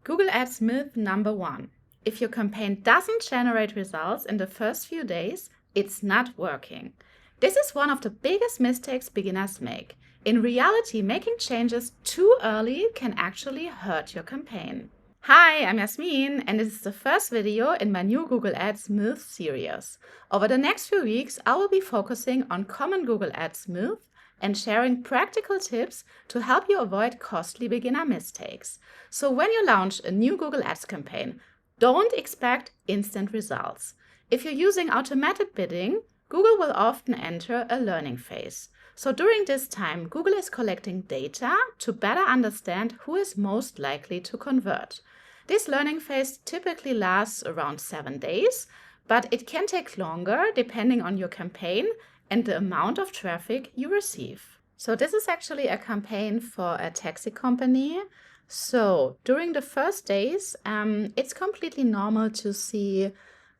Google Ads myth number 1. If your campaign doesn't generate results in the first few days, it's not working. This is one of the biggest mistakes beginners make. In reality, making changes too early can actually hurt your campaign. Hi, I'm Jasmin, and this is the first video in my new Google Ads myth series. Over the next few weeks, I will be focusing on common Google Ads myths and sharing practical tips to help you avoid costly beginner mistakes. So when you launch a new Google Ads campaign, don't expect instant results. If you're using automated bidding, Google will often enter a learning phase. So during this time, Google is collecting data to better understand who is most likely to convert. This learning phase typically lasts around 7 days, but it can take longer depending on your campaign and the amount of traffic you receive. So this is actually a campaign for a taxi company. So during the first days, it's completely normal to see,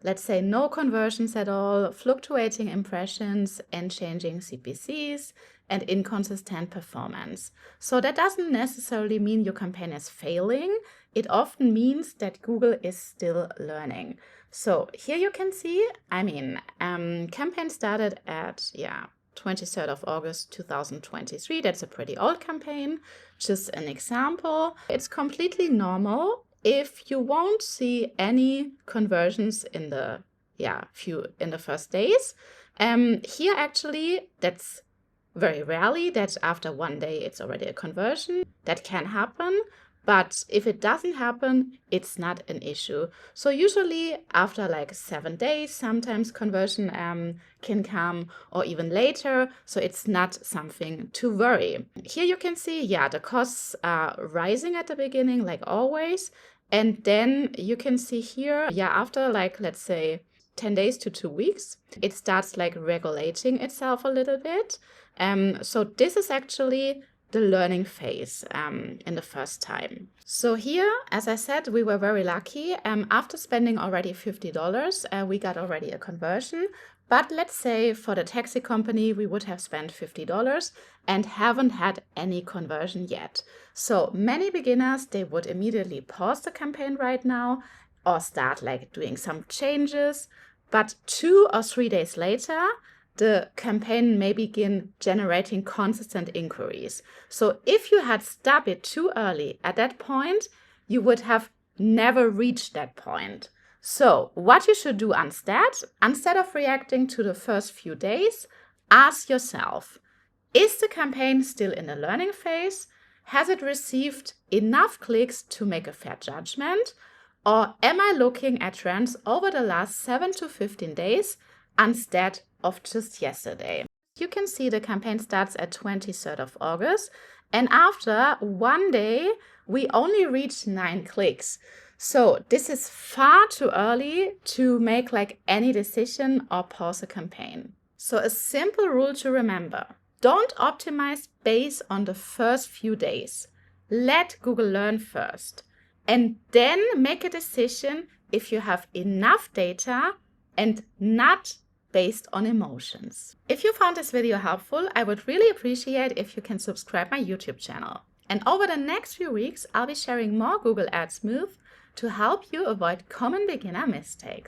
let's say, no conversions at all, fluctuating impressions and changing CPCs and inconsistent performance. So that doesn't necessarily mean your campaign is failing. It often means that Google is still learning. So here you can see, campaign started at 23rd of August 2023. That's a pretty old campaign. Just an example. It's completely normal if you won't see any conversions in the first days. Here actually, that's very rarely that after 1 day it's already a conversion. That can happen, but if it doesn't happen, it's not an issue. So usually after like 7 days, sometimes conversion can come, or even later. So it's not something to worry. Here you can see, the costs are rising at the beginning, like always. And then you can see here, after like, let's say 10 days to 2 weeks, it starts like regulating itself a little bit. So this is actually the learning phase in the first time. So here, as I said, we were very lucky. After spending already $50, we got already a conversion. But let's say for the taxi company, we would have spent $50 and haven't had any conversion yet. So many beginners, they would immediately pause the campaign right now or start like doing some changes. But 2 or 3 days later, the campaign may begin generating consistent inquiries. So if you had stopped it too early at that point, you would have never reached that point. So what you should do instead of reacting to the first few days, ask yourself, is the campaign still in the learning phase? Has it received enough clicks to make a fair judgment? Or am I looking at trends over the last 7 to 15 days instead of just yesterday? You can see the campaign starts at 23rd of August, and after 1 day, we only reached 9 clicks. So this is far too early to make like any decision or pause a campaign. So a simple rule to remember: don't optimize based on the first few days. Let Google learn first, and then make a decision if you have enough data and not based on emotions. If you found this video helpful, I would really appreciate if you can subscribe my YouTube channel. And over the next few weeks, I'll be sharing more Google Ads myths to help you avoid common beginner mistakes.